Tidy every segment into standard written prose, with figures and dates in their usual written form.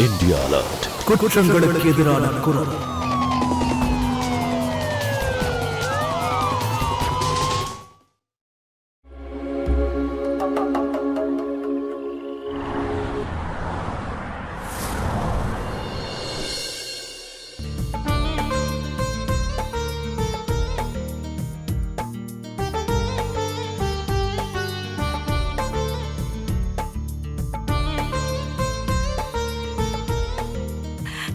India alert. குற்றங்களுக்கு எதிரான குரல்.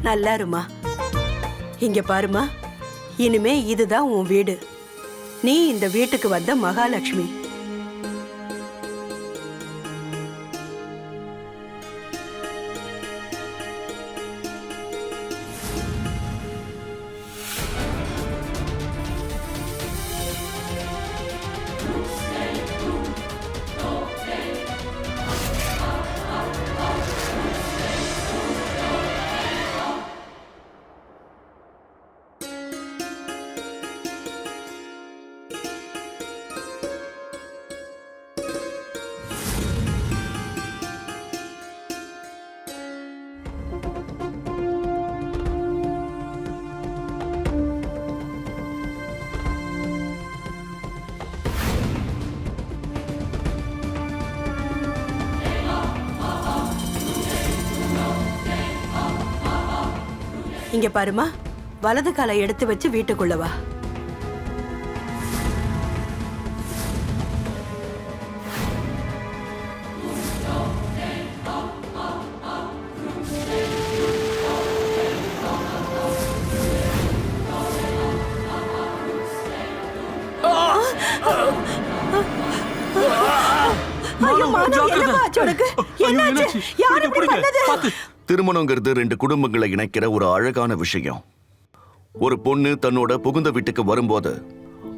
நல்லா இருமா. இங்க பாருமா, இனிமே இதுதான் உன் வீடு. நீ இந்த வீட்டுக்கு வந்த மகாலட்சுமி. இங்க பாருமா, வலது காலை எடுத்து வச்சு வீட்டுக்குள்ள வா. ஐயோ, மானா, என்னப்பா ஆச்சு உனக்கு? என்னாச்சு? யார் இப்படி பண்ணது? திருமணங்கிறது ரெண்டு குடும்பங்களை இணைக்கிற ஒரு அழகான விஷயம். ஒரு பொண்ணு தன்னோட புகுந்த வீட்டுக்கு வரும்போது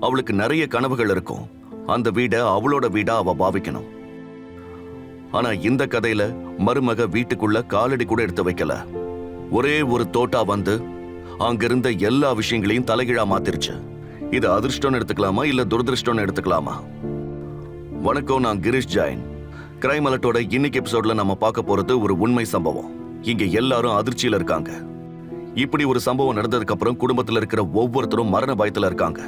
அவளுக்கு நிறைய கனவுகள் இருக்கும். அந்த வீடை அவளோட வீடா அவ பாவிக்கணும். ஆனா இந்த கதையில மருமக வீட்டுக்குள்ள காலடி கூட எடுத்து வைக்கல. ஒரே ஒரு தோட்டா வந்து அங்கிருந்த எல்லா விஷயங்களையும் தலைகீழா மாத்திருச்சு. இது அதிர்ஷ்டம் எடுத்துக்கலாமா இல்ல துரதிருஷ்டம் எடுத்துக்கலாமா? வணக்கம், நான் கிரீஷ் ஜெயின். கிரைம் அலர்ட்டோட இன்னைக்கு எபிசோட்ல நம்ம பார்க்க போறது ஒரு உண்மை சம்பவம். இங்க எல்லாரும் அதிர்ச்சியில இருக்காங்க. இப்படி ஒரு சம்பவம் நடந்ததுக்கு அப்புறம் குடும்பத்துல இருக்கிற ஒவ்வொருத்தரும் மரண பயத்துல இருக்காங்க.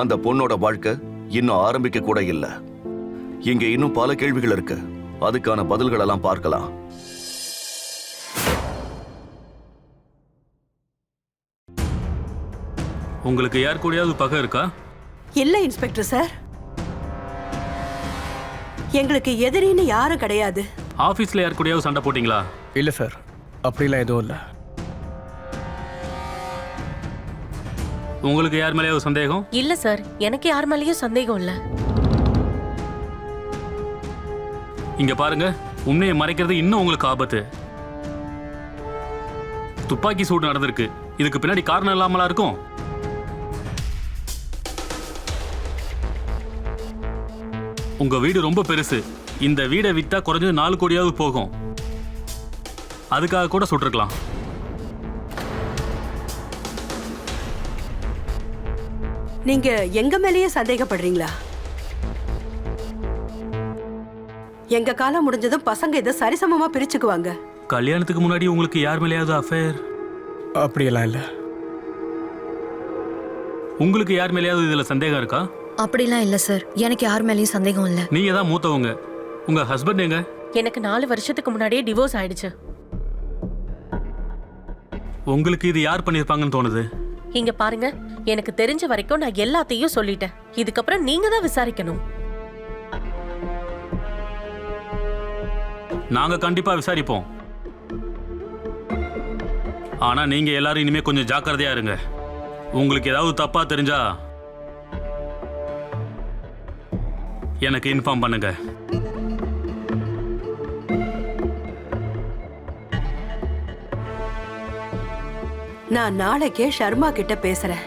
அந்த பொண்ணோட வாழ்க்கை இன்னும் ஆரம்பிக்க கூட இல்ல. இங்க இன்னும் பல கேள்விகள் இருக்கு. அதுக்கான பதில்கள் எல்லாம் பார்க்கலாம். உங்களுக்கு யார் கூடயாவது பகை இருக்கா? இல்ல இன்ஸ்பெக்டர் சார், எங்களுக்கு எதிரின்னு யாரும் கிடையாது. ஆபீஸ்ல யார் கூடயாவது சண்டை போட்டீங்களா? இல்ல சார், அப்படிலாம் எதுவும் இல்ல. உங்களுக்கு யார் மேலேயாவது சந்தேகம்? இல்ல சார், எனக்கு யார் மேலேயும் சந்தேகம் இல்ல. இங்க பாருங்க, உண்மையை மறைக்கிறது இன்னும் உங்களுக்கு ஆபத்து. துப்பாக்கி சூடு நடந்திருக்கு. இதுக்கு பின்னாடி காரணம் இல்லாமலா இருக்கும்? உங்க வீடு ரொம்ப பெருசு. இந்த வீடை வித்தா குறைஞ்சது 4 கோடியாவது போகும். அதுக்காக கூட சுட்டிருக்கலாம். நீங்க எங்க மேலேயே சந்தேகப்படுறீங்களா? எங்க காலம் முடிஞ்சதும் பசங்க இதை சரிசமமா பிரிச்சுக்குவாங்க. கல்யாணத்துக்கு முன்னாடி உங்களுக்கு யார் மேலேயாவது அஃபேர்? அப்படியெல்லாம் இல்ல. உங்களுக்கு யார் மேலேயாவது இதுல சந்தேகம் இருக்கா? அப்படிலாம் இல்ல சார், எனக்கு யார் மேலேயும் சந்தேகம் இல்ல. நீங்க தான் மூத்தவங்க. உங்க ஹஸ்பண்ட் எங்க? எனக்கு 4 வருஷத்துக்கு முன்னாடியே டிவோர்ஸ் ஆயிடுச்சு. உங்களுக்கு இது யார் பண்ணிருப்பாங்கன்னு தோணுது? இங்க பாருங்க, எனக்கு தெரிஞ்ச வரைக்கும் நான் எல்லாத்தையும் சொல்லிட்டேன். இதுக்கப்புறம் நீங்க தான் விசாரிக்கணும். நாங்க கண்டிப்பா விசாரிப்போம். ஆனா நீங்க எல்லாரும் இனிமே கொஞ்சம் ஜாக்கிரதையா இருங்க. உங்களுக்கு ஏதாவது தப்பா தெரிஞ்சா எனக்கு இன்ஃபார்ம் பண்ணுங்க. நான் நாளைக்கே ஷர்மா கிட்ட பேசுறேன்.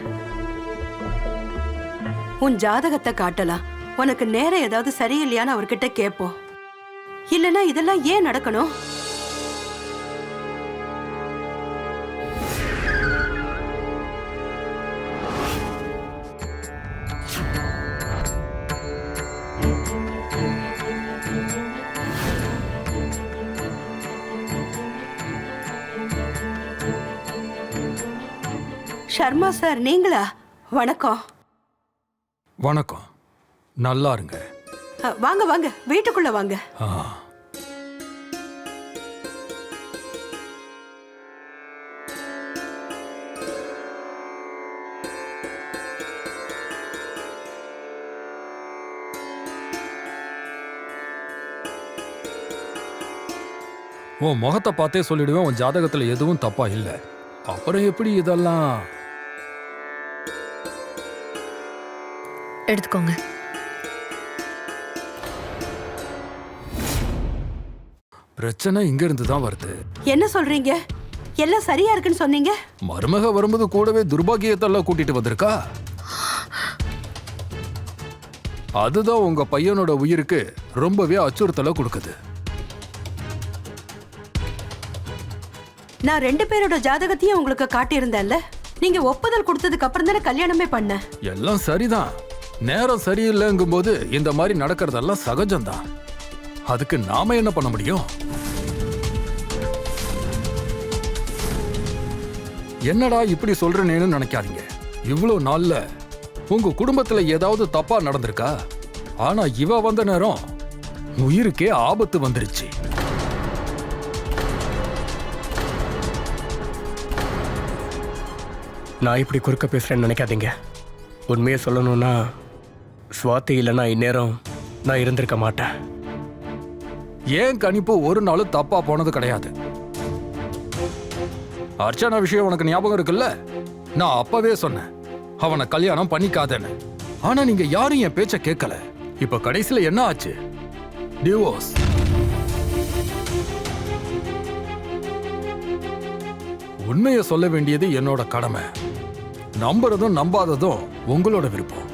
உன் ஜாதகத்தை காட்டலாம். உனக்கு நேரம் ஏதாவது சரியில்லையான்னு அவர்கிட்ட கேட்போம். இல்லைன்னா இதெல்லாம் ஏன் நடக்கணும்? சர்மா சார் நீங்களா? வணக்கம். வணக்கம். நல்லா இருங்க. வாங்க வாங்க, வீட்டுக்குள்ள வாங்க. உன் முகத்தை பார்த்தே சொல்லிடுவேன் உன் ஜாதகத்துல எதுவும் தப்பா இல்ல. அப்புறம் எப்படி இதெல்லாம்? எடுத்துக்கோங்க. பிரச்சனை இங்க இருந்து தான் வருது. என்ன சொல்றீங்க? எல்லாம் சரியா இருக்குன்னு சொன்னீங்க. மருமக வரும்போது கூடவே துர்பாகியத்தெல்லாம் கூட்டிட்டு வந்திருக்கா. அதுதான் உங்க பையனோட உயிருக்கு ரொம்பவே அச்சுறுத்தலை கொடுக்குது. நான் 2 பேரோட ஜாதகத்தையும் உங்களுக்கு காட்டியிருந்தேன்ல. நீங்க ஒப்புதல் கொடுத்ததுக்கு அப்புறம் தானே கல்யாணமே பண்ண. எல்லாம் சரிதான். நேரம் சரியில்லைங்கும் போது இந்த மாதிரி நடக்கிறதெல்லாம் சகஜம்தான். அதுக்கு நாம என்ன பண்ண முடியும்? என்னடா இப்படி சொல்றேன்னு நினைக்காதீங்க. இவ்வளவு நாள்ல உங்க குடும்பத்துல ஏதாவது தப்பா நடந்திருக்கா? ஆனா இவ வந்த நேரம் உயிருக்கே ஆபத்து வந்துருச்சு. நான் இப்படி குறுக்க பேசுறேன்னு நினைக்காதீங்க. உண்மையை சொல்லணும்னா சுவாதி இல்லைன்னா இந்நேரம் நான் இருந்திருக்க மாட்டேன். ஏன் கணிப்பு ஒரு நாளும் தப்பா போனது கிடையாது. அர்ச்சனா விஷயம் உனக்கு ஞாபகம் இருக்குல்ல? நான் அப்பவே சொன்னேன் அவனை கல்யாணம் பண்ணிக்காதேன்னு. ஆனா நீங்க யாரும் என் பேச்ச கேட்கல. இப்ப கடைசியில என்ன ஆச்சு? டிவோர்ஸ். உண்மையை சொல்ல வேண்டியது என்னோட கடமை. நம்புறதும் நம்பாததும் உங்களோட விருப்பம்.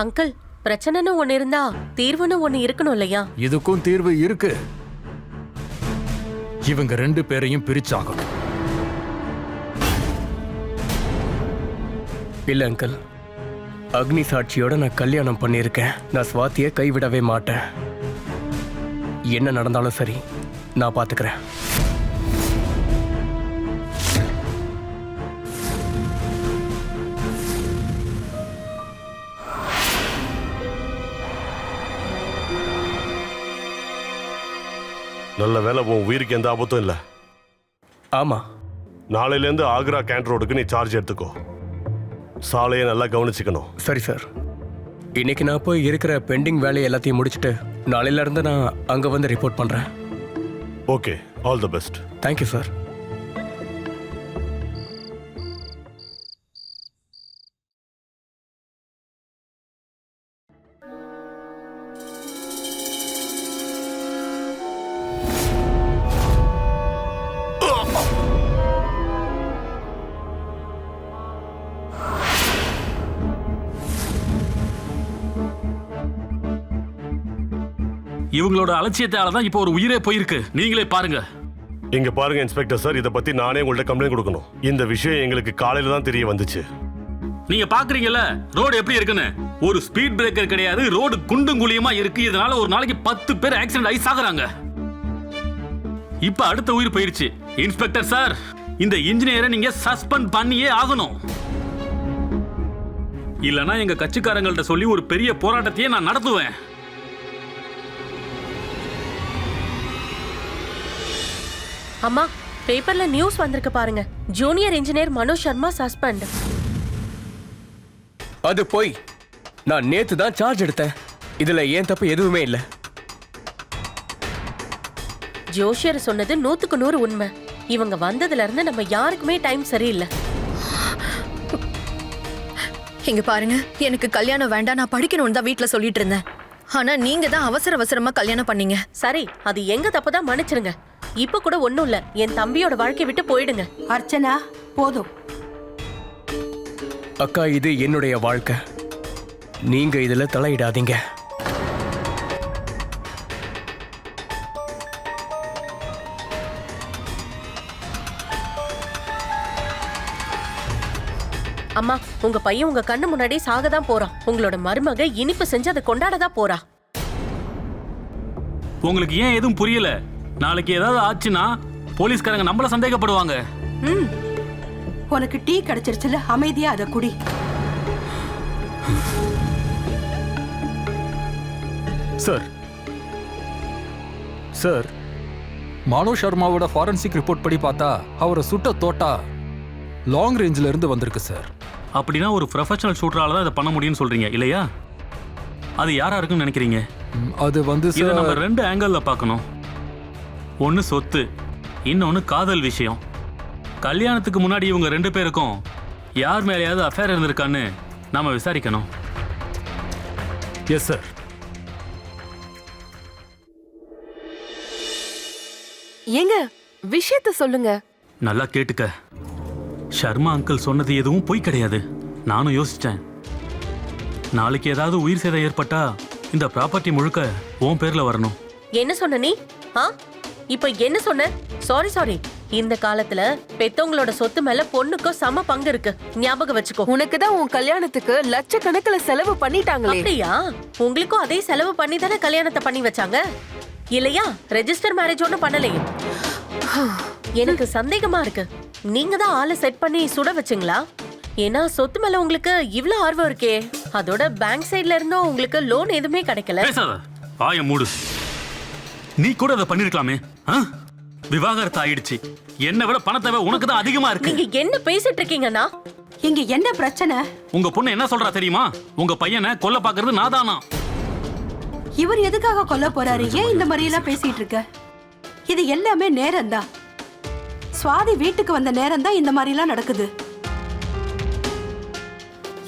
அங்கிள், பிரச்சனைன்னு ஒண்ணு இருந்தா தீர்வுன்னு ஒண்ணு இருக்கணும் இல்லையா? இதுக்கும் தீர்வு இருக்கு. இவங்க 2 பேரையும் பிரிச்சாகணும். இல்லை அங்கிள், அக்னி சாட்சியோட நான் கல்யாணம் பண்ணியிருக்கேன். நான் சுவாத்தியை கைவிடவே மாட்டேன். என்ன நடந்தாலும் சரி, நான் பார்த்துக்கிறேன். நல்ல வேலை, உன் உயிருக்கு எந்த ஆபத்தும் இல்லை. ஆமா, நாளையிலேருந்து ஆக்ரா கேண்ட் ரோடுக்கு நீ சார்ஜ் எடுத்துக்கோ. சாலையை நல்லா கவனிச்சுக்கணும். சரி சார். இன்னைக்கு நான் போய் இருக்கிற பெண்டிங் வேலையை எல்லாத்தையும் முடிச்சுட்டு நாளையில இருந்து நான் அங்க வந்து ரிப்போர்ட் பண்றேன். Okay, all the best. Thank you sir. இவங்களோட அலட்சியத்தால தான் இப்போ ஒரு உயிரே போயிருக்கு. நீங்களே பாருங்க. இங்க பாருங்க இன்ஸ்பெக்டர் சார், இதை பத்தி நானே உங்கள்ட்ட கம்ப்ளைண்ட் கொடுக்கணும். இந்த விஷயம் எங்களுக்கு காலையில தான் தெரிய வந்துச்சு. நீங்க பாக்குறீங்கல்ல ரோடு எப்படி இருக்குன்னு. ஒரு ஸ்பீட் பிரேக்கர் கிடையாது, ரோடு குண்டும் குழியுமா இருக்கு. இதனால ஒரு நாளைக்கு 10 பேர் ஆக்சிடென்ட் ஆகி சாகுறாங்க. இப்ப அடுத்த உயிர் போயிருச்சு. இன்ஸ்பெக்டர் சார், இந்த இன்ஜினியரை நீங்க சஸ்பெண்ட் பண்ணியே ஆகணும். இல்லனா எங்க கட்சிக்காரங்கள்ட்ட சொல்லி ஒரு பெரிய போராட்டத்தையே நான் நடத்துவேன். அம்மா, பேப்பர்ல நியூஸ் வந்திருக்கு பாருங்க. Junior engineer Manoj Sharma suspend. அது போய் நான் நேத்து தான் சார்ஜ் எடுத்தேன். இதுல ஏன் தப்பு எதுவுமே இல்லை. ஜோஷியர் சொன்னது 100க்கு 100 உண்மை. இவங்க வந்ததுல இருந்து நம்ம யாருக்குமே டைம் சரியில்லை. இங்க பாருங்க, எனக்கு கல்யாணம் வேண்டாம், நான் படிக்கணும்னு தான் வீட்ல சொல்லிட்டு இருந்தேன். ஆனா நீங்க தான் அவசர அவசரமா கல்யாணம் பண்ணீங்க. சரி, அது எங்க தப்பு தான், மன்னிச்சிருங்க. இப்ப கூட ஒண்ணும் இல்ல, என் தம்பியோட வாழ்க்கை விட்டு போயிடுங்க. அர்ச்சனா, போதும். அக்கா, இது என்னுடைய வாழ்க்கை. நீங்க இதுல தலையிடாதீங்க. அம்மா, உங்க பையன் உங்க கண்ணு முன்னாடி சாகதான் போறான். உங்களோட மருமக இனிப்பு செஞ்சு அதை கொண்டாடதான் போறா. உங்களுக்கு ஏன் எதுவும் புரியல? நாளைக்கு ஏதாவது ஆச்சுன்னா போலீஸ்காரங்க நம்மள சந்தேகப்படுவாங்க. உனக்கு டீ கிடைச்சிருச்சுல, அமைதியா அதை குடி. சார் சார் மனோ சர்மாவோட ஃபாரன்சிக் ரிப்போர்ட் படி பார்த்தா அவரை சுட்ட தோட்டா லாங் ரேஞ்சில இருந்து வந்திருக்கு சார். அப்படின்னா ஒரு ப்ரொஃபஷனல் ஷூட்டரால தான் இதை பண்ண முடியும்னு சொல்றீங்க இல்லையா? அது யாரா இருக்குன்னு நினைக்கிறீங்க? அது வந்து இதை நம்ம சார் 2 ஆங்கிள் பார்க்கணும். ஒன்னு சொத்து, இன்னொன்னு காதல் விஷயம். கல்யாணத்துக்கு முன்னாடி இவங்க 2 பேருக்கும் யார் மேலேயாவது அஃபேர் இருந்திருக்கான்னு நாம விசாரிக்கணும். Yes sir. ஏங்க விஷயத்த சொல்லுங்க. நல்லா கேட்டுக்க. சர்மா அங்கிள் சொன்னது எதுவும் பொய் கிடையாது. நானும் யோசிச்சேன். நாளைக்கு ஏதாவது உயிர் சேதம் ஏற்பட்டா இந்த ப்ராப்பர்ட்டி முழுக்க உன் பேர்ல வரணும். என்ன சொன்ன நீ? இப்ப என்ன சொன்ன? சாரி. இந்த காலத்துல பெத்தவங்களோட சொத்து மேல பொண்ணுக்கும் சம பங்கு இருக்கு, ஞாபகம் வச்சுக்கோ. உனக்கு தான் உன் கல்யாணத்துக்கு லட்சக்கணக்கில் செலவு பண்ணிட்டாங்களே. அப்படியா? உங்களுக்கும் அதே செலவு பண்ணி தானே கல்யாணத்தை பண்ணி வச்சாங்க இல்லையா? ரெஜிஸ்டர் மேரேஜ் ஒன்னும் பண்ணலையே. எனக்கு சந்தேகமா இருக்கு, நீங்க தான் ஆளை செட் பண்ணி சுட வச்சுங்களா? ஏன்னா சொத்து மேல உங்களுக்கு இவ்ளோ ஆர்வம் இருக்கே. அதோட பேங்க் சைடுல இருந்தும் உங்களுக்கு லோன் எதுவுமே கிடைக்கல. பேசாத, வாயை மூடு. நீ கூட அதை பண்ணிருக்கலாமே. விவாகரத்து ஆயிடுச்சு. என்ன விட பணத்தேவை உனக்கு தான் அதிகமா இருக்கு. நீங்க என்ன பேசிட்டு இருக்கீங்கன்னா? இங்க என்ன பிரச்சனை? உங்க பொண்ணு என்ன சொல்றா தெரியுமா? உங்க பையனை கொல்ல பாக்குறது நாதானா. இவர் எதுக்காக கொல்ல போறாரு? ஏன் இந்த மாதிரி எல்லாம் பேசிட்டு இருக்க? இது எல்லாமே நேரம்தான். சுவாதி வீட்டுக்கு வந்த நேரம் தான் இந்த மாதிரி எல்லாம் நடக்குது.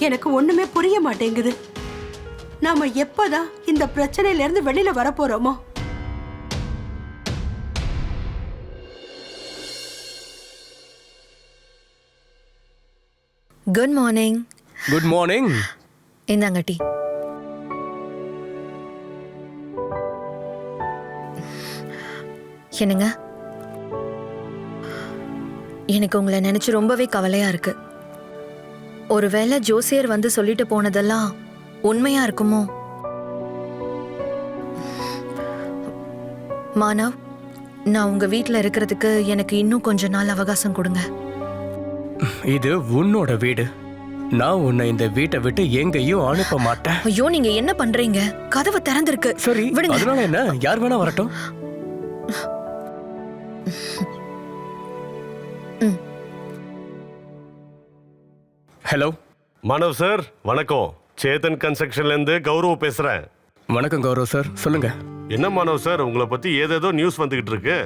எனக்கு ஒண்ணுமே புரிய மாட்டேங்குது. நாம எப்பதான் இந்த பிரச்சனையில இருந்து வெளியில வர போறோமோ? Good morning. Good morning. இந்தாங்க டீ. என்னங்க, எனக்கு உங்களை நினைச்சு ரொம்பவே கவலையா இருக்கு. ஒருவேளை ஜோசியர் வந்து சொல்லிட்டு போனதெல்லாம் உண்மையா இருக்குமோ? மானவ், நான் உங்க வீட்டுல இருக்கிறதுக்கு எனக்கு இன்னும் கொஞ்ச நாள் அவகாசம் கொடுங்க. இது உன்னோட வீடு. நான் உன்னை இந்த வீட்டை விட்டு எங்கேயும் அனுப்ப மாட்டேன். ஐயோ, நீங்க என்ன பண்றீங்க? கதவு திறந்திருக்கு. சரி, விடுங்க. அதனால என்ன? யார் வேணா வரட்டும். ஹலோ மானவ் சார், வணக்கம். சேதன் கன்ஸ்ட்ரக்ஷன்ல இருந்து கௌரவ் பேசுறேன். வணக்கம் கௌரவ் சார், சொல்லுங்க. என்ன மானவ் சார், உங்களை பத்தி ஏதேதோ நியூஸ் வந்துகிட்டு இருக்கு.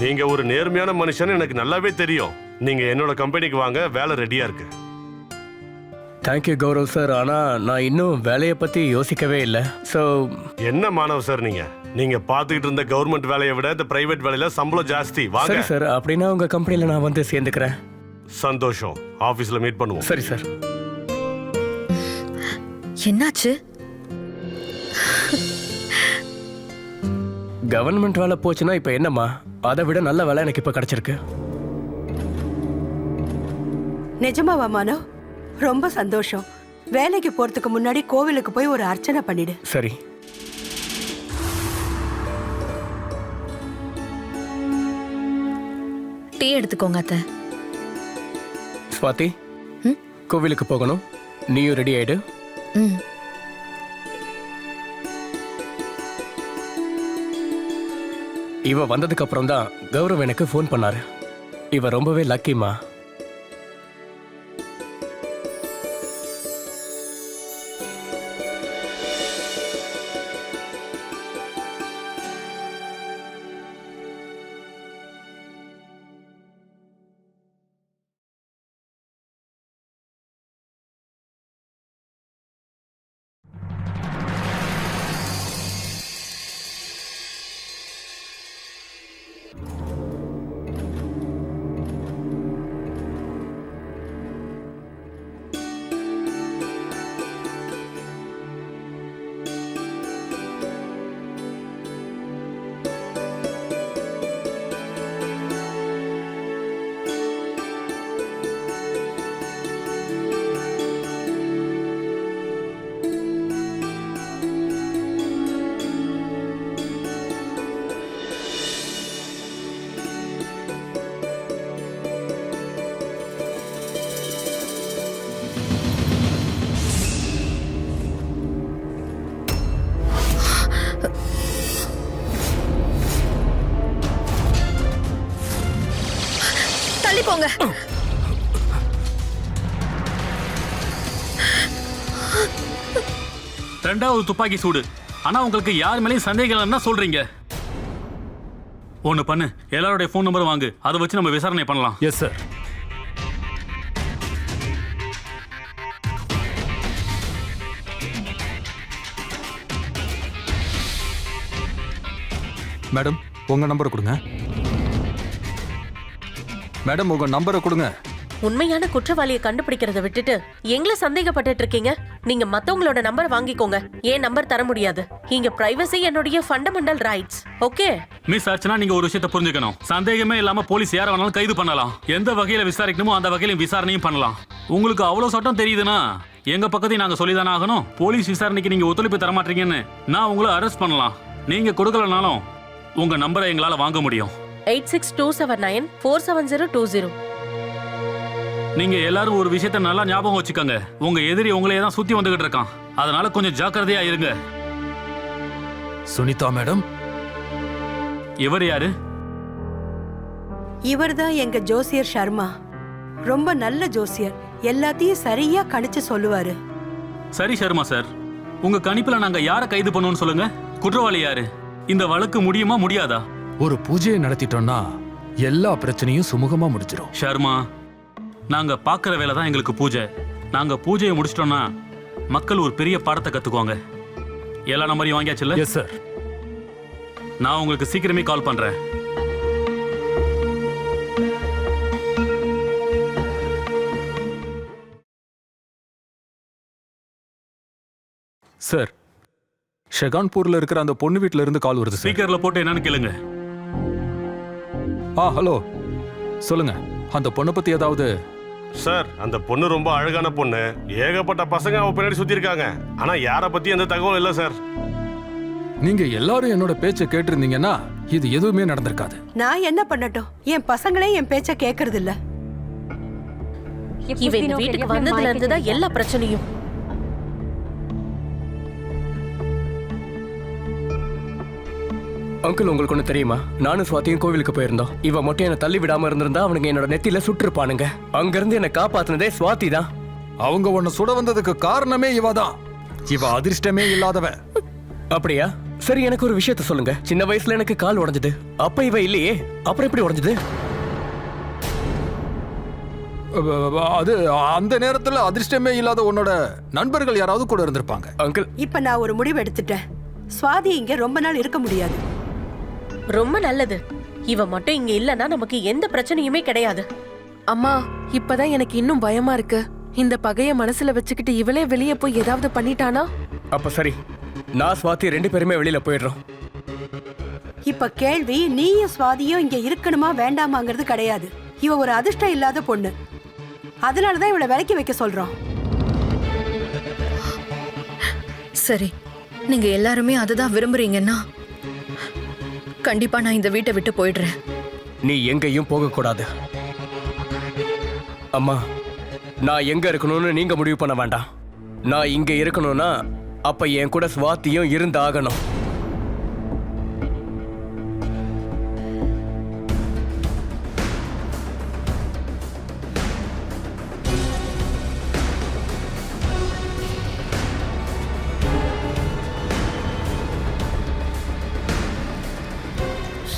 நீங்க ஒரு நேர்மையான மனுஷன் எனக்கு நல்லாவே தெரியும். நீங்க என்னோட கம்பெனிக்கு வாங்க, வேலை ரெடியா இருக்கு. தேங்க்யூ கௌரவ் சார், ஆனா நான் இன்னும் வேலையை பத்தி யோசிக்கவே இல்லை. ஸோ என்ன மானவ் சார், நீங்க பாத்துக்கிட்டு இருந்த கவர்மெண்ட் வேலையை விட இந்த பிரைவேட் வேலையில சம்பளம் ஜாஸ்தி. வாங்க. சரி சார், அப்படின்னா உங்க கம்பெனில நான் வந்து சேர்ந்துக்கிறேன். சந்தோஷம். ஆபீஸ்ல மீட் பண்ணுவோம். சரி சார். என்னாச்சு? கவர்மெண்ட் வேலை போச்சுன்னா இப்ப என்னம்மா? அதை விட நல்ல வேலை எனக்கு இப்ப கிடைச்சிருக்கு. நிஜமாவா மானோ? ரொம்ப சந்தோஷம். வேலைக்கு போறதுக்கு முன்னாடி கோவிலுக்கு போய் ஒரு அர்ச்சனை பண்ணிடு. சரி. டீ எடுத்துக்கோங்க அத்தை. ஸ்வாதி, கோவிலுக்கு போகணும். நீயும் ரெடி ஆயிடு. இவ வந்ததுக்கு அப்புறம் தான் கௌரவ் எனக்கு ஃபோன் பண்ணாரு. இவ ரொம்பவே லக்கிமா. போங்க. ரெண்டாவது துப்பாக்கி சூடு. ஆனா உங்களுக்கு யார் மேலேயும் சந்தேகம் இல்லைன்னா சொல்றீங்க. ஒண்ணு பண்ணு, எல்லாருடைய ஃபோன் நம்பர் வாங்கு, அதை வச்சு நம்ம விசாரணை பண்ணலாம். Yes sir. மேடம் உங்க நம்பரை கொடுங்க. மேடம் உங்க நம்பரை கொடுங்க. உண்மையான குற்றவாளியை கண்டுபிடிக்கிறத விட்டுட்டு எங்களை சந்தேகப்பட்டு இருக்கீங்க. நீங்க மத்தவங்களோட நம்பர் வாங்கிக்கோங்க. ஏன் நம்பர் தர முடியாது. இங்க பிரைவசி என்னுடைய fundamental rights. Okay miss Archana, நீங்க ஒரு விஷயத்தை புரிஞ்சுக்கணும். சந்தேகமே இல்லாம போலீஸ் யார வேணாலும் கைது பண்ணலாம். எந்த வகையில விசாரிக்கணுமோ அந்த வகையில விசாரணையும் பண்ணலாம். உங்களுக்கு அவ்வளவு சட்டம் தெரியுதுன்னா எங்க பக்கத்தையும் நாங்க சொல்லிதானே ஆகணும். போலீஸ் விசாரணைக்கு நீங்க ஒத்துழைப்பு தர மாட்டீங்கன்னு நான் உங்களை அரெஸ்ட் பண்ணலாம். நீங்க கொடுக்கலனாலும் உங்க நம்பரை எங்களால வாங்க முடியும். 8627947020. நீங்க எல்லாரும் ஒரு விஷயத்த நல்லா ஞாபகம் வச்சுக்கோங்க. உங்க எதிரி உங்களையே தான் சுத்தி வந்துகிட்டு இருக்கான். அதனால கொஞ்சம் ஜாக்கிரதையா இருங்க. சுனிதா மேடம். இவர் யாரு? இவர்தான் எங்க ஜோசியர் சர்மா. ரொம்ப நல்ல ஜோசியர். எல்லாத்தையும் சரியா கணிச்சு சொல்லுவாரு. சரி சர்மா சார், உங்க கணிப்புல நாங்க யாரை கைது பண்ணுவோம்னு சொல்லுங்க. குற்றவாளி யாரு? இந்த வழக்கு முடியுமா முடியாதா? ஒரு பூஜையை நடத்திட்டோம்னா எல்லா பிரச்சனையும் சுமூகமா முடிச்சிடும். ஷர்மா, நாங்க பாக்குற வேலை தான் எங்களுக்கு பூஜை. நாங்க பூஜையை முடிச்சிட்டோம்னா மக்கள் ஒரு பெரிய பாடத்தை கத்துக்குவாங்க. எல்லா நம்பரையும் வாங்கியாச்சுல்ல? Yes sir. நான் உங்களுக்கு சீக்கிரமே கால் பண்றேன். சார், ஷெகான்பூர்ல இருக்கிற அந்த பொண்ணு வீட்ல இருந்து கால் வருது சார். ஸ்பீக்கர்ல போட்டு என்னன்னு கேளுங்க. ஹலோ சொல்லுங்க. அந்த பொண்ணை பத்தி ஏதாவது? சார், அந்த பொண்ணு ரொம்ப அழகான பொண்ணு. ஏகப்பட்ட பசங்க அவ பின்னாடி சுத்தி இருக்காங்க. ஆனா யார பத்தி எந்த தகவலும் இல்ல சார். நீங்க எல்லாரும் என்னோட பேச்சை கேட்டிருந்தீங்கன்னா இது எதுவுமே நடந்திருக்காது. நான் என்ன பண்ணட்டும்? என் பசங்களே என் பேச்ச கேக்குறது இல்ல. இவ இந்த வீட்டுக்கு வந்ததுல இருந்து தான் எல்லா பிரச்சனையும். அங்கிள், உங்களுக்கு ஒண்ணு தெரியுமா? நானும் சுவாத்தியும் கோவிலுக்கு போயிருந்தோம். இவ மட்டும் என்ன தள்ளி விடாம இருந்திருந்தா அவனுங்க என்னோட நெத்தியில சுட்டிருப்பானுங்க. அங்க இருந்து என்ன காப்பாத்துனதே சுவாதி தான். அவங்க உன்னை சுட வந்ததுக்கு காரணமே இவதான். இவ அதிர்ஷ்டமே இல்லாதவ. அப்படியா? சரி, எனக்கு ஒரு விஷயத்த சொல்லுங்க. சின்ன வயசுல எனக்கு கால் உடைஞ்சது. அப்ப இவ இல்லையே, அப்புறம் எப்படி உடைஞ்சது? அது அந்த நேரத்துல அதிர்ஷ்டமே இல்லாத உன்னோட நண்பர்கள் யாராவது கூட இருந்திருப்பாங்க. அங்கிள், இப்ப நான் ஒரு முடிவு எடுத்துட்டேன். சுவாதி இங்க ரொம்ப நாள் இருக்க முடியாது. ரொம்ப நல்லது. இவ மட்டும் இங்க இல்லனா நமக்கு எந்த பிரச்சனையுமே கிடையாது. அம்மா, இப்பதான் எனக்கு இன்னும் பயமா இருக்கு. இந்த பகைய மனசுல வச்சுக்கிட்டு இவளே வெளியே போய் ஏதாவது பண்ணிட்டானா? அப்ப சரி, நான் சுவாதி 2 பேருமே வெளியில போயிடுறோம். இப்ப கேள்வி நீயும் சுவாதியும் இங்க இருக்கணுமா வேண்டாமாங்கிறது கிடையாது. இவ ஒரு அதிர்ஷ்டம் இல்லாத பொண்ணு. அதனாலதான் இவளை விலக்கி வைக்க சொல்றோம். சரி, நீங்க எல்லாருமே அதுதான் விரும்புறீங்கன்னா கண்டிப்பா நான் இந்த வீட்டை விட்டு போயிடுறேன். நீ எங்கேயும் போக கூடாது. அம்மா, நான் எங்க இருக்கணும்னு நீங்க முடிவு பண்ண வேண்டாம். நான் இங்க இருக்கணும்னா அப்ப என் கூட சுவாத்தியும் இருந்தாகணும்.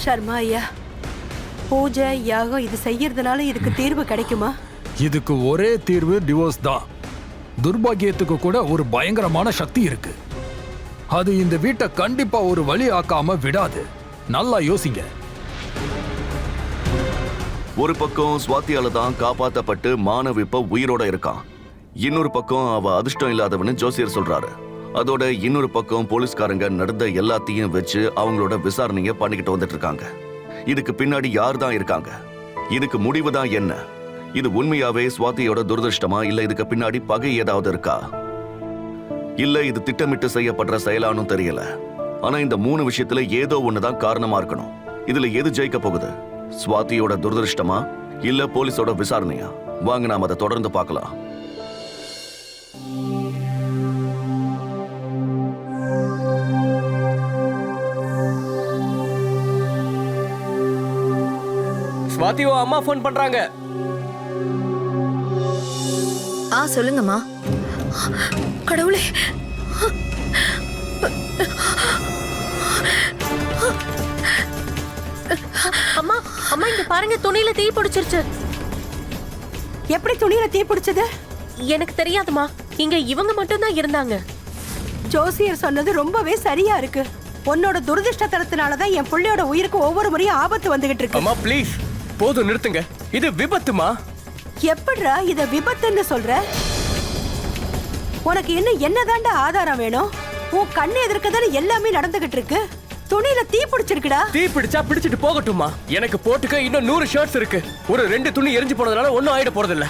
சர்மா ஐயா, பூஜை யாகம் இது செய்யறதுனால இதுக்கு தீர்வு கிடைக்குமா? இதுக்கு ஒரே தீர்வு டிவோர்ஸ் தான். துர்பாகியத்துக்கு கூட ஒரு பயங்கரமான சக்தி இருக்கு. அது இந்த வீட்டை கண்டிப்பா ஒரு வழி ஆக்காம விடாது. நல்லா யோசிங்க. ஒரு பக்கம் சுவாத்தியால தான் காப்பாத்தப்பட்டு மானவ் இப்ப உயிரோட இருக்கான். இன்னொரு பக்கம் அவ அதிர்ஷ்டம் இல்லாதவன்னு ஜோசியர் சொல்றாரு. அதோட இன்னொரு பக்கம் போலீஸ்காரங்க நடந்த எல்லாத்தையும் வச்சு அவங்களோட விசாரணைய பண்ணிக்கிட்டு வந்துட்டு இருக்காங்க. இதுக்கு பின்னாடி யார் தான் இருக்காங்க? இதுக்கு முடிவு தான் என்ன? இது உண்மையாவே சுவாதியோட துரதிருஷ்டமா, இல்ல இதுக்கு பின்னாடி பகை ஏதாவது இருக்கா, இல்ல இது திட்டமிட்டு செய்யப்படுற செயலானும் தெரியல. ஆனா இந்த 3 விஷயத்துல ஏதோ ஒண்ணுதான் காரணமா இருக்கணும். இதுல எது ஜெயிக்க போகுது? சுவாதியோட துரதிருஷ்டமா, இல்ல போலீஸோட விசாரணையா? வாங்க நாம அதை தொடர்ந்து பார்க்கலாம். சுவாதியோ அம்மா ஃபோன் பண்றாங்க. சொல்லுங்கம்மா. கடவுளே, அம்மா அம்மா இங்க பாருங்க, துணியில தீ பிடிச்சிருச்சு. எப்படி துணியில தீ பிடிச்சது? எனக்கு தெரியாதுமா, இங்க இவங்க மட்டும் தான் இருந்தாங்க. ஜோசியர் சொன்னது ரொம்பவே சரியா இருக்கு. உன்னோட துரதிருஷ்டத்தனத்தினாலதான் என் பிள்ளையோட உயிருக்கு ஒவ்வொரு முறையும் ஆபத்து வந்துகிட்டு இருக்கு. அம்மா ப்ளீஸ் போதும், நிறுத்துங்க. இது விபத்துமா. எப்படிடா இத விபத்துன்னு சொல்ற? உனக்கு இன்னும் என்னதாண்டா ஆதாரம் வேணும்? உன் கண்ணு எதிர்க்கதானே எல்லாமே நடந்துகிட்டு இருக்கு. துணியில தீ பிடிச்சிருக்குடா. தீ பிடிச்சா பிடிச்சிட்டு போகட்டுமா. எனக்கு போட்டுக்க இன்னும் 100 ஷர்ட்ஸ் இருக்கு. ஒரு 2 துணி எரிஞ்சு போனதுனால ஒன்னும் ஆயிட போறதில்ல.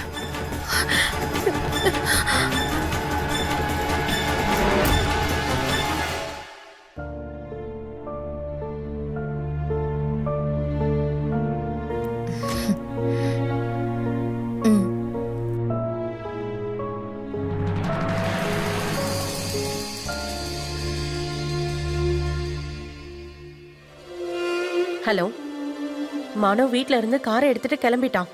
ஹலோ, மானவ் வீட்ல இருந்து காரை எடுத்துட்டு கிளம்பிட்டான்.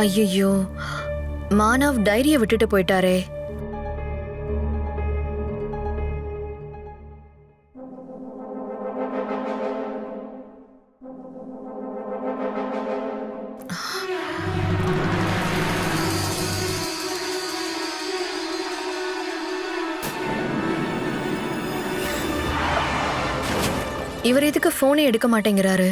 ஐயோ, மானவ் டைரியை விட்டுட்டு போயிட்டாரே. இவர் எதுக்கு போனே எடுக்க மாட்டேங்கிறாரு?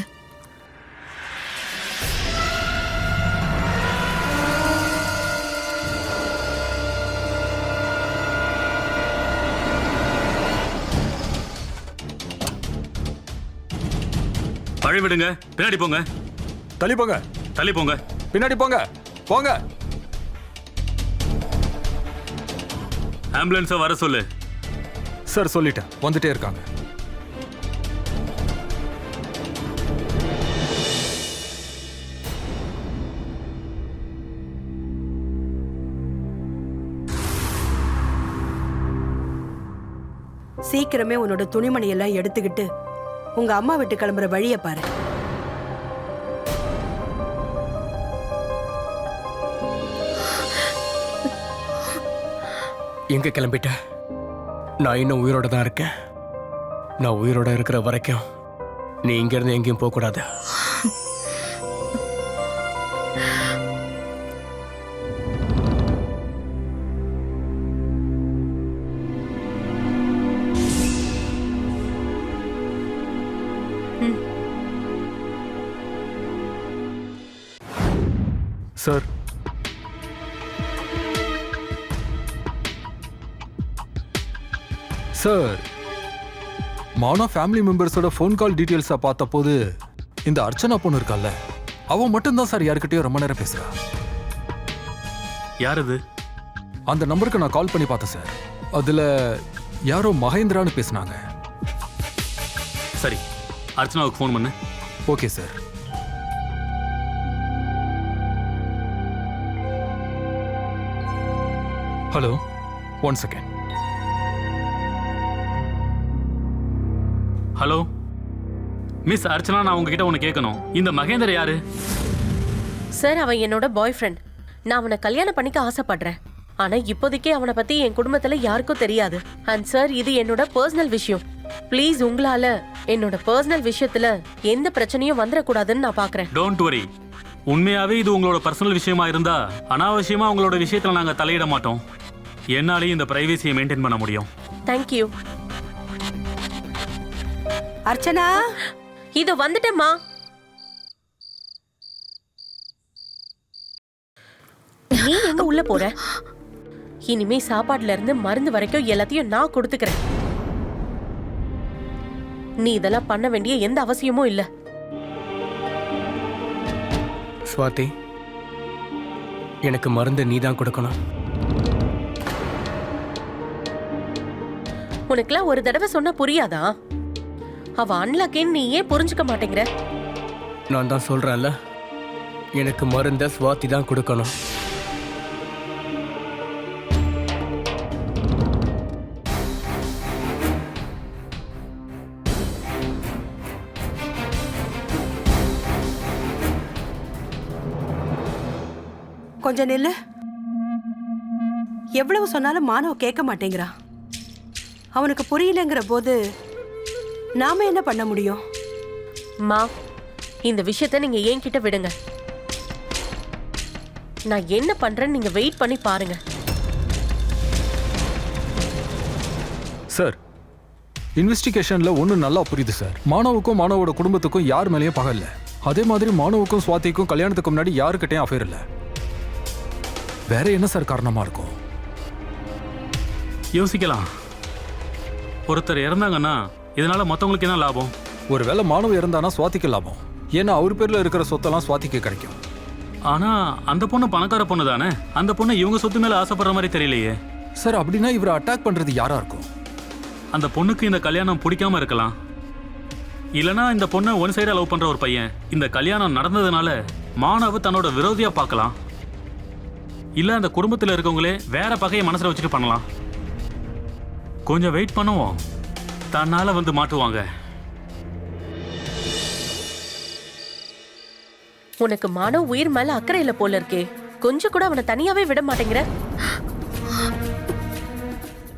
பழி விடுங்க, பின்னாடி போங்க. தள்ளி போங்க, தள்ளி போங்க, பின்னாடி போங்க, போங்க. ஆம்புலன்ஸை வர சொல்லு. சார் சொல்லிட்டேன், வந்துட்டே இருக்காங்க. சீக்கிரமே உன்னோட துணிமணி எல்லாம் எடுத்துக்கிட்டு உங்க அம்மா வீட்டு கிளம்புற வழியை பாரு. எங்க கிளம்பிட்ட? நான் இன்னும் உயிரோட தான் இருக்கேன். நான் உயிரோட இருக்கிற வரைக்கும் நீ இங்க இருந்து எங்கேயும் போக கூடாது. சார், சார், மானோ ஃபேமிலி மெம்பர்ஸோட ஃபோன் கால் டீட்டெயில்ஸை பார்த்த போது இந்த அர்ச்சனா பொண்ணு இருக்கால, அவன் மட்டும்தான் சார் யாருக்கிட்டயோ ரொம்ப நேரம் பேசுறா. யார் அது? அந்த நம்பருக்கு நான் கால் பண்ணி பார்த்தேன் சார். அதுல யாரோ மகேந்திரான்னு பேசினாங்க. சரி, அர்ச்சனாவுக்கு ஃபோன் பண்ணு. Okay sir. Hello, 1 second. Hello miss Archana, நான் உங்ககிட்ட ஒன்று கேட்கணும். இந்த மகேந்தர் யாரு? சார், அவன் என்னோட பாய் ஃப்ரெண்ட். நான் அவனை கல்யாணம் பண்ணிக்க ஆசைப்படுறேன். ஆனா இப்போதைக்கே அவனை பத்தி என் குடும்பத்துல யாருக்கும் தெரியாது. அண்ட் சார், இது என்னோட பர்சனல் விஷயம். ப்ளீஸ், உங்களால என்னோட பர்சனல் விஷயத்துல எந்த பிரச்சனையும் வந்துடக்கூடாதுன்னு நான் பாக்குறேன். Don't worry. உண்மையாவே இது உங்களோட பர்சனல் விஷயமா இருந்தா அனாவசியமா உங்களோட விஷயத்துல நாங்க தலையிட மாட்டோம். என்னாலேயும் இந்த பிரைவேசியை மெயின்டைன் பண்ண முடியும். தேங்க்யூ. அர்ச்சனா, இது வந்துட்டேம்மா. நீ எங்க உள்ள போற? இனிமே சாப்பாடுல இருந்து மருந்து வரைக்கும் எல்லாத்தையும் நான் கொடுத்துக்கிறேன். நீ இதெல்லாம் பண்ண வேண்டிய எந்த அவசியமும் இல்ல. ஸ்வாதி, எனக்கு மருந்து நீ தான் கொடுக்கணும். உனக்குலாம் ஒரு தடவை சொன்னா புரியாதா? அவ அன்லக்கின்னு நீ ஏன் புரிஞ்சுக்க மாட்டேங்கிற? நான் தான் சொல்றேன்ல, எனக்கு மருந்த ஸ்வாதி தான் கொடுக்கணும். கொஞ்சம் நில்லு. எவ்வளவு சொன்னாலும் மானவ கேட்க மாட்டேங்கிறான். அவனுக்கு புரியலங்கிற போது நாம என்ன பண்ண முடியும்? மா, இந்த விஷயத்தை நீங்க என்கிட்ட விடுங்க. நான் என்ன பண்றேன்னு நீங்க வெயிட் பண்ணி பாருங்க. சார், இன்வெஸ்டிகேஷன்ல ஒன்று நல்லா புரியுது சார். மாணவுக்கும் மாணவோட குடும்பத்துக்கும் யார் மேலேயும் பகை இல்லை. அதே மாதிரி மாணவுக்கும் சுவாதிக்கும் கல்யாணத்துக்கு முன்னாடி யாருக்கிட்டையும் அஃபேர் இல்லை. வேற என்ன சார் காரணமா இருக்கும்? யோசிக்கலாம். ஒருத்தர் இறந்தாங்கன்னா இதனால மற்றவங்களுக்கு என்ன லாபம்? ஒருவேளை மாணவ இறந்தானா சுவாதிக்கு லாபம். ஏன்னா அவர் பேர்ல இருக்கிற சொத்தெல்லாம் சுவாதிக்கு கிடைக்கும். ஆனா அந்த பொண்ணு பணக்கார பொண்ணு தானே. அந்த பொண்ணு இவங்க சொத்து மேல ஆசைப்படுற மாதிரி தெரியலையே. சார், அப்படின்னா இவரை அட்டாக் பண்றது யாரா இருக்கும்? அந்த பொண்ணுக்கு இந்த கல்யாணம் பிடிக்காம இருக்கலாம். இல்லனா இந்த பொண்ணை ஒன் சைடா லவ் பண்ற ஒரு பையன் இந்த கல்யாணம் நடந்ததுனால மாணவ தன்னோட விரோதியா பார்க்கலாம். இல்ல அந்த குடும்பத்தில் இருக்கவங்களே வேற பகையை மனசுல வச்சுட்டு பண்ணலாம். கொஞ்சம் வெயிட் பண்ணுவோம், தன்னால வந்து மாட்டுவாங்க. உனக்கு மானவ் உயிர் மேல அக்கறை இல்ல போல இருக்கே. கொஞ்சம் கூட அவனை தனியாவே விட மாட்டேங்கிற.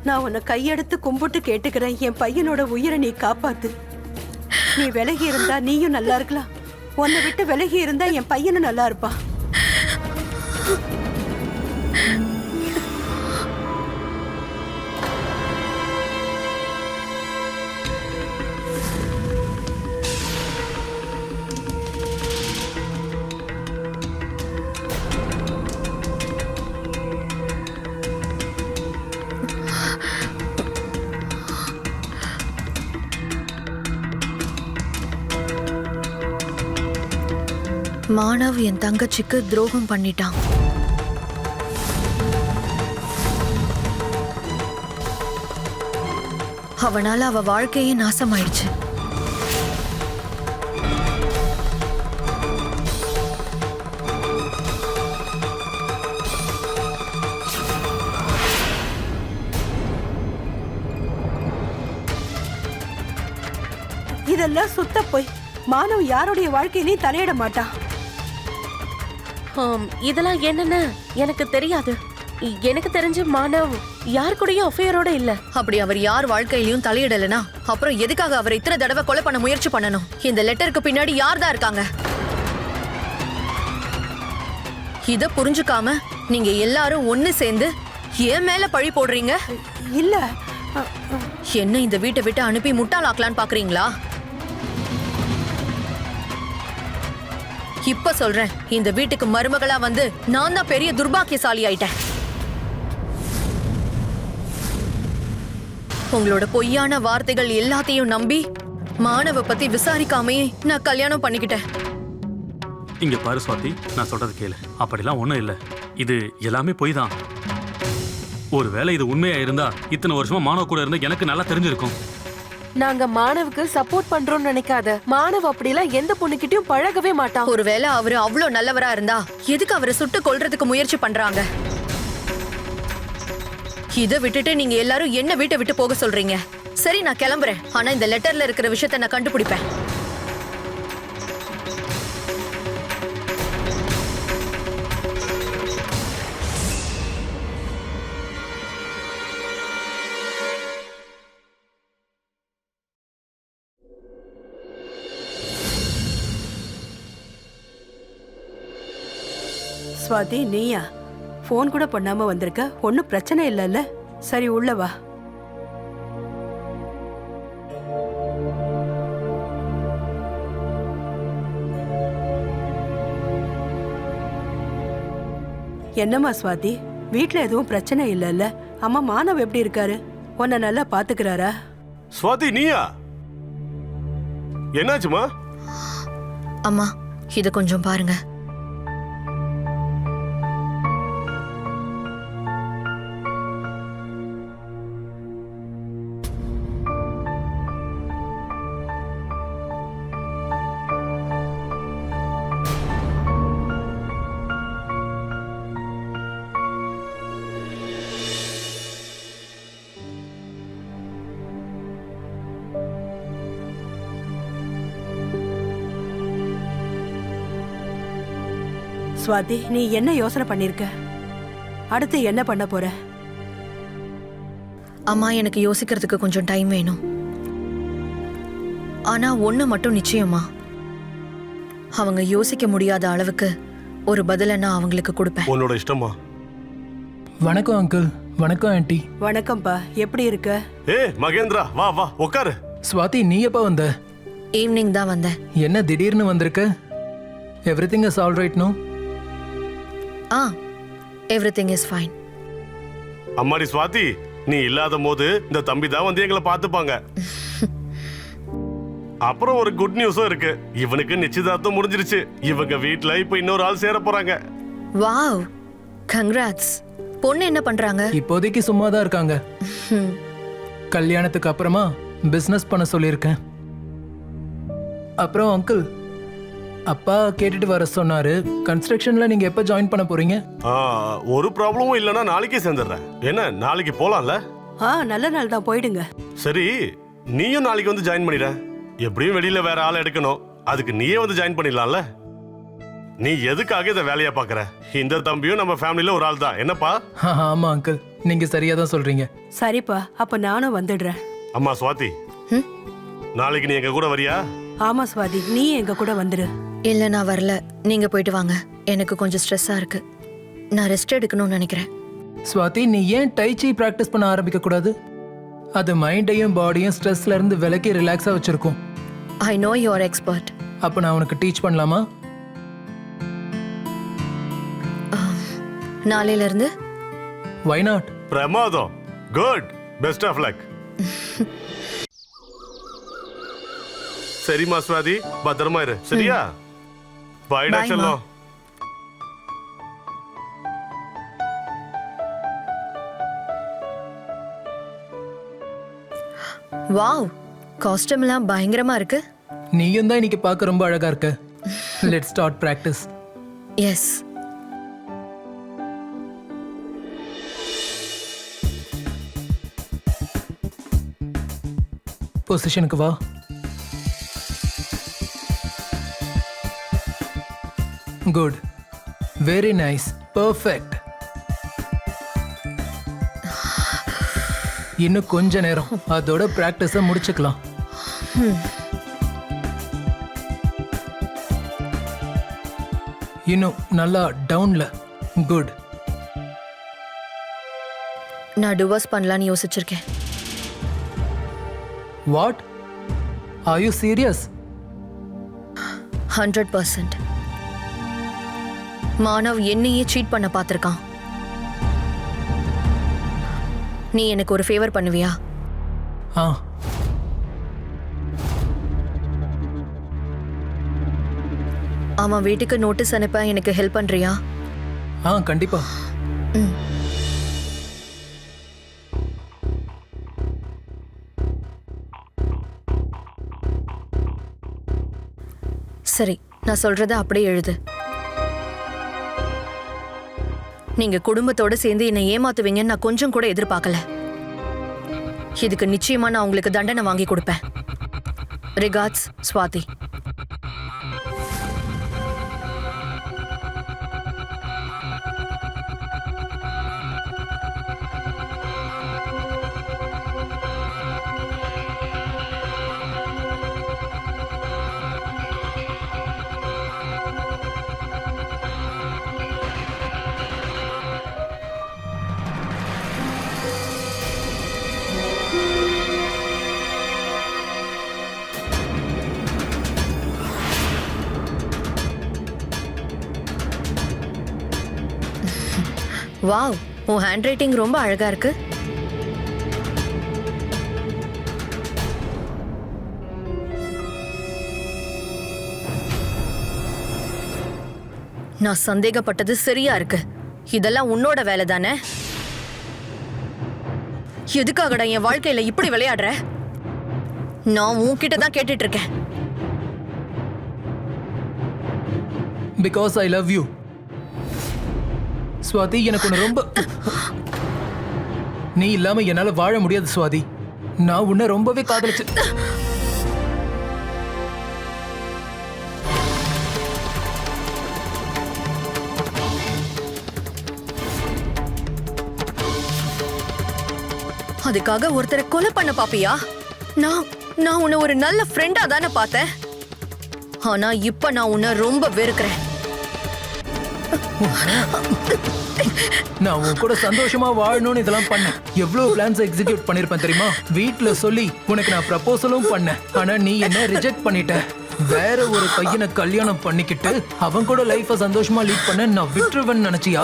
நான் உன்னை கையெடுத்து கும்பிட்டு கேட்டுக்கிறேன், என் பையனோட உயிரை நீ காப்பாத்து. நீ விலகி இருந்தா நீயும் நல்லா இருக்கலாம். உன்னை விட்டு விலகி இருந்தா என் பையனும் நல்லா இருப்பா. மாணவ் என் தங்கச்சிக்கு துரோகம் பண்ணிட்டான். அவனால அவ வாழ்க்கையே நாசமாயிடுச்சு. இதெல்லாம் சுத்த போய். மாணவ யாருடைய வாழ்க்கையிலையும் தலையிட மாட்டான். இதெல்லாம் என்னன்னு எனக்கு தெரியாது. எனக்கு தெரிஞ்ச மாணவ் யார் கூடயும் அஃபேரோட இல்ல. அப்படி அவர் யார் வாழ்க்கையிலயும் தலையிடலனா அப்புறம் எதுக்காக அவரை இத்தனை தடவை கொலை பண்ண முயற்சி பண்ணணும்? இந்த லெட்டருக்கு பின்னாடி யார் தான் இருக்காங்க? இத புரிஞ்சுக்காம நீங்க எல்லாரும் ஒண்ணு சேர்ந்து ஏன் மேல பழி போடுறீங்க? இல்ல, என்ன இந்த வீட்டை விட்டு அனுப்பி முட்டாளாக்கலான்னு பாக்குறீங்களா? இப்ப சொல்றேன், இந்த வீட்டுக்கு மருமகளா வந்து நான் தான் பெரிய துர்பாக்கியசாலி ஆயிட்டேன். உங்களோட பொய்யான வார்த்தைகள் எல்லாத்தையும் நம்பி மாணவ பத்தி விசாரிக்காமையே நான் கல்யாணம் பண்ணிக்கிட்டேன். இங்க பாரு சுவாதி, நான் சொல்றது கேளு. அப்படிலாம் ஒண்ணும் இல்ல. இது எல்லாமே பொய் தான். ஒருவேளை இது உண்மையா இருந்தா இத்தனை வருஷமா மாணவ கூட இருந்தா எனக்கு நல்லா தெரிஞ்சிருக்கும். நாங்க மாணவுக்கு சப்போர்ட் பண்றோம்னு நினைக்காத. மாணவ அப்படிலாம் எந்த பொண்ணுகிட்டயும் பழகவே மாட்டான். ஒருவேளை அவரு அவ்வளவு நல்லவரா இருந்தா எதுக்கு அவரை சுட்டு கொல்றதுக்கு முயற்சி பண்றாங்க? இத விட்டுட்டு நீங்க எல்லாரும் என்ன வீட்டை விட்டு போக சொல்றீங்க? சரி, நான் கிளம்புறேன். ஆனா இந்த லெட்டர்ல இருக்கிற விஷயத்தை நான் கண்டுபிடிப்பேன். ஸ்வாதி, நீயா? போன் கூட பண்ணாம வந்திருக்க. ஒன்னும் பிரச்சனை இல்லைல்ல? சரி, உள்ள வா. என்னம்மா ஸ்வாதி, வீட்ல எதுவும் பிரச்சனை இல்லைல்ல? அம்மா மாணவ் எப்படி இருக்காரு? உன்னை நல்லா பாத்துக்கிறாரா? ஸ்வாதி, நீயா? என்னாச்சுமா? அம்மா, இத கொஞ்சம் பாருங்க. சுவாதி, நீ என்ன யோசனை பண்ணிருக்க? அடுத்து என்ன பண்ண போற? அம்மா, எனக்கு யோசிக்கிறதுக்கு கொஞ்சம் டைம் வேணும். ஆனா ஒண்ணு மட்டும் நிச்சயமா, அவங்க யோசிக்க முடியாத அளவுக்கு ஒரு பதிலை நான் அவங்களுக்கு கொடுப்பேன். உன்னோட இஷ்டமா? வணக்கம் அங்கிள். வணக்கம் ஆண்டி. வணக்கம்ப்பா, எப்படி இருக்க? மகேந்திரா, வா வா உட்காரு. ஸ்வாதி, நீ எப்ப வந்த? ஈவினிங் தான் வந்தேன். என்ன திடீர்னு வந்திருக்க? Everything is all right no? Everything is fine. அம்மாடி சுவாதி, நீ இல்லாத போது இந்த தம்பி தான் வந்து எங்களை பார்த்துப்பாங்க. அப்புறம் ஒரு குட் நியூஸும் இருக்கு. இவனுக்கு நிச்சயதார்த்தம் முடிஞ்சிருச்சு. இவங்க வீட்ல இப்ப இன்னொரு ஆள் சேர போறாங்க. Wow, congrats. பொண்ணு என்ன பண்றாங்க? இப்போதைக்கு சும்மா தான் இருக்காங்க. கல்யாணத்துக்கு அப்புறமா பிசினஸ் பண்ண சொல்லியிருக்கேன். அப்புறம் அங்கிள், அப்பா கேட்டுட்டு வர சொன்னாரு, கன்ஸ்ட்ரக்ஷன்ல நீங்க எப்ப ஜாயின் பண்ண போறீங்க? ஒரு ப்ராப்ளமும் இல்லைன்னா நாளைக்கே சேர்ந்துடுறேன். என்ன, நாளைக்கு போலாம்ல? நல்ல நாள் தான், போயிடுங்க. சரி, நீயும் நாளைக்கு வந்து ஜாயின் பண்ணிட. எப்படியும் வெளியில வேற ஆளை எடுக்கணும், அதுக்கு நீயே வந்து ஜாயின் பண்ணிடலாம்ல. நீ எதுக்காக இதை வேலையா பாக்குற? இந்த தம்பியும் நம்ம ஃபேமிலில ஒரு ஆள் தான். என்னப்பா? ஆமா அங்கிள், நீங்க சரியா தான் சொல்றீங்க. சரிப்பா, அப்ப நானும் வந்துடுறேன். அம்மா சுவாதி, நாளைக்கு நீ எங்க கூட வரியா? ஆமா சுவாதி, நீ எங்க கூட வந்துரு. இல்ல, நான் வரல. நீங்க போயிட்டு வாங்க. எனக்கு கொஞ்சம் ஸ்ட்ரெஸ்ஸா இருக்கு. நான் ரெஸ்ட் எடுக்கணும்னு நினைக்கிறேன். ஸ்வாதி, நீ ஏன் டைச்சி பிராக்டிஸ் பண்ண ஆரம்பிக்க கூடாது? அது மைண்டையும் பாடியும் ஸ்ட்ரெஸ்ல இருந்து விலக்கி ரிலாக்ஸா வச்சிருக்கும். I know you are expert. அப்ப நான் உனக்கு டீச் பண்ணலாமா? நாளையில இருந்து? Why not? பிரமாதம். குட். Best of luck. சரிம்மா சுவாதி, பத்திரமா இரு. சரியா? பாய்டா செல்லம். வாவ், காஸ்டியூம் எல்லாம் பயங்கரமா இருக்கு. நீயும் தான் இன்னைக்கு பார்க்க ரொம்ப அழகா இருக்க. Let's start practice. எஸ். பொசிஷனுக்கு வா. Good, very nice, perfect. இன்னும் கொஞ்ச நேரம், அதோட பிராக்டிஸை முடிச்சுக்கலாம். இன்னும் நல்லா டவுன்ல. குட். நான் டிவோர்ஸ் பண்ணலான்னு யோசிச்சிருக்கேன். What? Are you serious? 100%. Manav என்னையே சீட் பண்ண பார்த்திருக்கான். நீ எனக்கு ஒரு ஃபேவர் பண்ணுவியா? அவன் வீட்டுக்கு நோட்டீஸ் அனுப்ப எனக்கு ஹெல்ப் பண்றியா? கண்டிப்பா. சரி, நான் சொல்றத அப்படியே எழுது. நீங்க குடும்பத்தோட சேர்ந்து என்னை ஏமாத்துவீங்கன்னு நான் கொஞ்சம் கூட எதிர்பார்க்கல. இதுக்கு நிச்சயமா நான் உங்களுக்கு தண்டனை வாங்கி கொடுப்பேன். ரிகார்ட்ஸ், ஸ்வாதி. வாவ், உன் ஹேண்ட் ரைட்டிங் ரொம்ப அழகா இருக்கு. நான் சந்தேகப்பட்டது சரியா இருக்கு. இதெல்லாம் உன்னோட வேலை தானே? எதுக்காகடா என் வாழ்க்கையில இப்படி விளையாடுற? நான் உன்கிட்ட தான் கேட்டுட்டு இருக்கேன். Because I love you. Swathi, எனக்கு உன்னை ரொம்ப... நீ இல்லாம என்னால வாழ முடியாது ஸ்வாதி. நான் உன்னை ரொம்பவே காதலிச்சு... அதுக்காக ஒருத்தரை கொலை பண்ண பாப்பியா? நான் நான் உன்னை ஒரு நல்ல ஃப்ரெண்டா தானே பார்த்தேன். ஆனா இப்ப நான் உன்னை ரொம்ப வெறுக்கிறேன். நான் உன் கூட சந்தோஷமா வாழணும்னு இதெல்லாம் பண்ணேன். எவ்வளவு பிளான்ஸ் எக்ஸிக்யூட் பண்ணிருப்பேன் தெரியுமா? வீட்ல சொல்லி உனக்கு நான் ப்ரப்போசலும் பண்ணேன். ஆனா நீ என்ன ரிஜெக்ட் பண்ணிட்ட. வேற ஒரு பையனை கல்யாணம் பண்ணிக்கிட்டு அவன் கூட லைஃப சந்தோஷமா லீட் பண்ண நான் விட்டுருவேன்னு நினைச்சியா?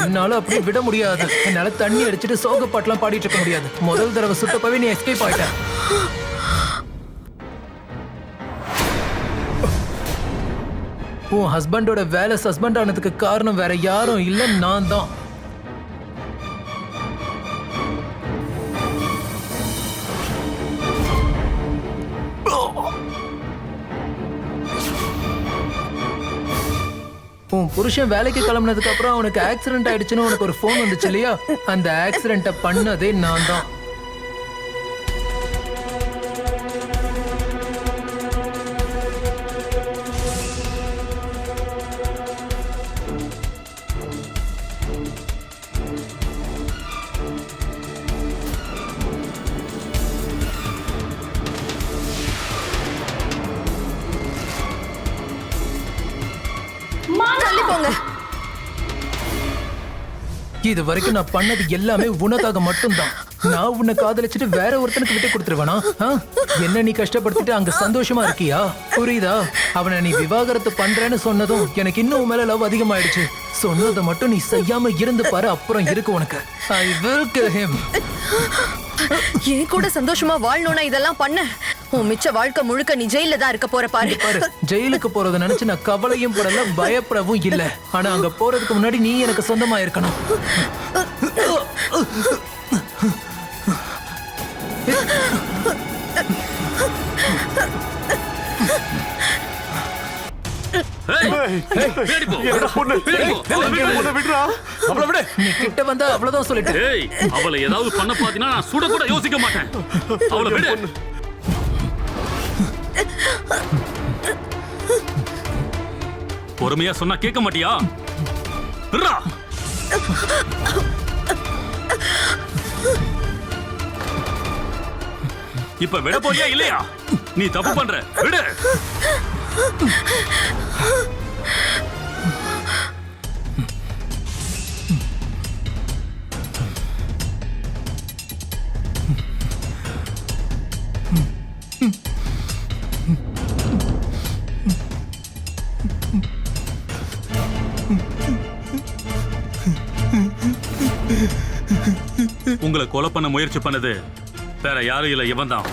என்னால அப்படி விட முடியாது. என்னால தண்ணி அடிச்சுட்டு சோக பாட்டுலாம் பாடிட்டு இருக்க முடியாது. முதல் தடவை சுட்டப்பவே நீ எஸ்கேப் ஆயிட்ட. உன் ஹஸ்பண்டோட வேலை சஸ்பெண்ட் ஆனதுக்கு காரணம் வேற யாரும் இல்ல, நான் தான். உன் புருஷன் வேலைக்கு கிளம்புனதுக்கு அப்புறம் அவனுக்கு ஆக்சிடென்ட் ஆயிடுச்சுன்னு உனக்கு ஒரு போன் வந்துச்சு இல்லையா? அந்த ஆக்சிடென்ட்டை பண்ணதே நான் தான். தள்ளி போங்க. இது வரைக்கும் நான் பண்ணது எல்லாமே உனக்காக மட்டும்தான். நான் உன்னை காதலிச்சுட்டு வேற ஒருத்தனுக்கு விட்டு கொடுத்துருவேனா? என்ன நீ கஷ்டப்படுத்திட்டு அங்க சந்தோஷமா இருக்கியா? புரியுதா? அவனை நீ விவாகரத்து பண்றேன்னு சொன்னதும் எனக்கு இன்னும் உன் மேல லவ் அதிகமாயிடுச்சு. சொன்னதை மட்டும் நீ செய்யாம இருந்து பாரு, அப்புறம் இருக்கு உனக்கு. I will kill him. என் கூட சந்தோஷமா வாழணும்னா இதெல்லாம் பண்ண. உன் மிச்ச வாழ்க்கை முழுக்க நீ ஜெயில தான் இருக்க போற பாரு. ஜெயிலுக்கு போறத நினைச்சு நான் கவலையும் படல, பயப்படவும் இல்ல. ஆனா அங்க போறதுக்கு முன்னாடி நீ எனக்கு சொந்தமா இருக்கணும். நீ கிட்ட வந்தா அவ்வளவுதான் சொல்லிட்டு. அவளை ஏதாவது பண்ண பாத்தீங்கன்னா நான் சுட கூட யோசிக்க மாட்டேன். அவளை விடு. பொறுமையா சொன்னா கேட்க மாட்டியா? இப்ப விட போறியா இல்லையா? நீ தப்பு பண்ற, விடு. உங்களை கொலை பண்ண முயற்சி பண்ணது வேற யாரும் இல்ல, இவன் தான்.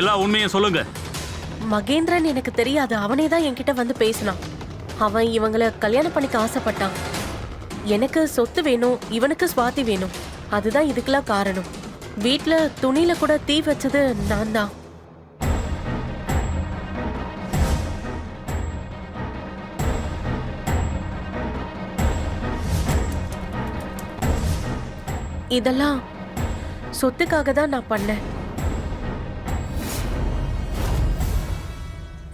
எல்லா உண்மையும் சொல்லுங்க. மகேந்திரன் எனக்கு தெரியாது. அவனே தான் என்கிட்ட வந்து பேசினான். அவன் இவங்களை கல்யாணம் பண்ணிக்க ஆசைப்பட்டான். எனக்கு சொத்து வேணும், இவனுக்கு சுவாதி வேணும். அதுதான் இதுக்கெல்லாம் காரணம். வீட்ல துணியில கூட தீ வச்சது நான் தான். இதெல்லாம் சொத்துக்காக தான் நான் பண்ணேன்.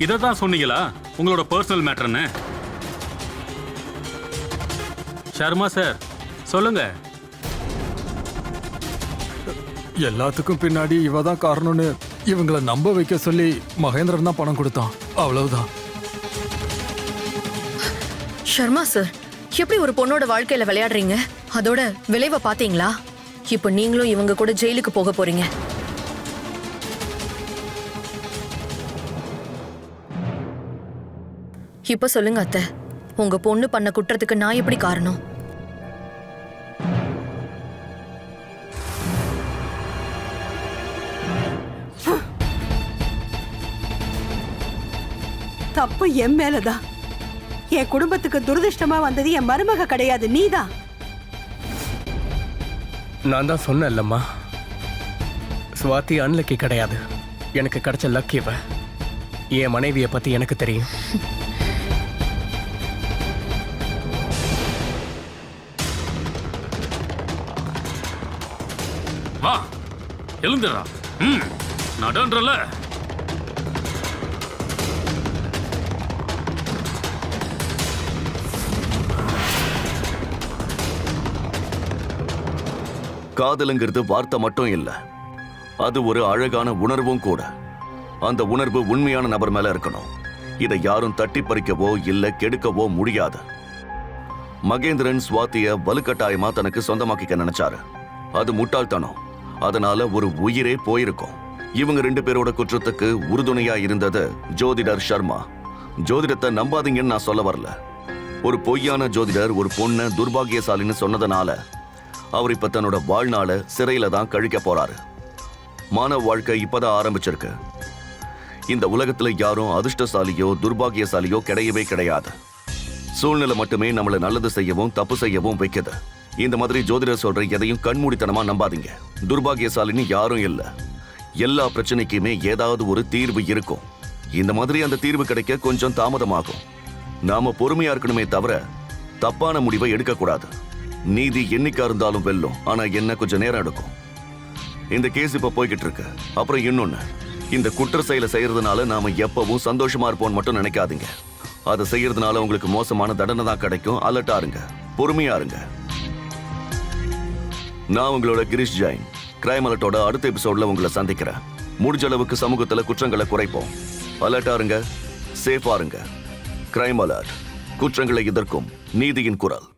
இததான் சொன்னீங்களா உங்களோட பர்சனல் மேட்டர்னு? சர்மா சார் சொல்லுங்க. எல்லாத்துக்கும் பின்னாடி இவ தான் காரணம்னு இவங்களை நம்ப வைக்க சொல்லி மகேந்திரன் தான் பணம் கொடுத்தான். அவ்வளவுதான். ஷர்மா சார், எப்படி ஒரு பொண்ணோட வாழ்க்கையில விளையாடுறீங்க? அதோட விளைவை பாத்தீங்களா? இப்போ நீங்களும் இவங்க கூட ஜெயிலுக்கு போக போறீங்க. இப்ப சொல்லுங்க அத்தை, உங்க பொண்ணு பண்ண குற்றத்துக்கு நான் எப்படி காரணம்? தப்பு என் மேலதான். என் குடும்பத்துக்கு துரதிருஷ்டமா வந்தது என் மருமக கிடையாது, நீதான். நான் தான் சொன்னேன்லம்மா, சுவாதி அன்லக்கி கிடையாது. எனக்கு கிடைச்ச லக் இவ. என் மனைவியை பத்தி எனக்கு தெரியும். வா எழுந்துடா. நடன்றல. காதலுங்கிறது வார்த்தை மட்டும் இல்ல, அது ஒரு அழகான உணர்வும் கூட. அந்த உணர்வு உண்மையான நபர் மேல இருக்கணும். இதை யாரும் தட்டி பறிக்கவோ இல்ல கெடுக்கவோ முடியாது. மகேந்திரன் சுவாதிய வலுக்கட்டாயமா தனக்கு சொந்தமாக்கிக்க நினைச்சாரு. அது முட்டாள்தனம். அதனால ஒரு உயிரே போயிருக்கும். இவங்க 2 பேரோட குற்றத்துக்கு உறுதுணையா இருந்தது ஜோதிடர் சர்மா. ஜோதிடத்தை நம்பாதீங்கன்னு நான் சொல்ல வரல. ஒரு பொய்யான ஜோதிடர் ஒரு பொண்ணை துர்பாகியசாலின்னு சொன்னதுனால அவர் இப்ப தன்னோட வாழ்நாள சிறையில தான் கழிக்க போறாரு. மானவ வாழ்க்கை இப்பதான் ஆரம்பிச்சிருக்கு. இந்த உலகத்துல யாரும் அதிர்ஷ்டசாலியோ துர்பாகியசாலியோ கிடையவே கிடையாது. சூழ்நிலை மட்டுமே நம்மளை நல்லது செய்யவும் தப்பு செய்யவும் வைக்குது. இந்த மாதிரி ஜோதிடர் சொல்ற எதையும் கண்மூடித்தனமா நம்பாதீங்க. துர்பாகியசாலின்னு யாரும் இல்ல. எல்லா பிரச்சனைக்குமே ஏதாவது ஒரு தீர்வு இருக்கும். இந்த மாதிரி அந்த தீர்வு கிடைக்க கொஞ்சம் தாமதமாகும். நாம பொறுமையா இருக்கணுமே தவிர தப்பான முடிவை எடுக்கக்கூடாது. நீதி என்னைக்கா இருந்தாலும் வெல்லும். ஆனா என்ன கொஞ்சம் நேரம் எடுக்கும். இந்த கேஸ் இப்ப போய்கிட்டு இருக்கு. அப்புறம் இன்னொன்னு, இந்த குற்ற செயலை செய்யறதுனால நாம எப்பவும் சந்தோஷமா இருப்போம்னு மட்டும் நினைக்காதீங்க. அதை செய்யறதுனால உங்களுக்கு மோசமான தண்டனை தான் கிடைக்கும். அலர்ட்டா இருங்க, பொறுமையா இருங்க. நான் உங்களோட கிரீஷ் ஜெயின். கிரைம் அலர்ட்டோட அடுத்த எபிசோட்ல உங்களை சந்திக்கிறேன். முடிஞ்ச அளவுக்கு சமூகத்துல குற்றங்களை குறைப்போம். அலர்ட்டா இருங்க, சேஃபா இருங்க. கிரைம் அலர்ட், குற்றங்களை எதிர்க்கும் நீதியின் குரல்.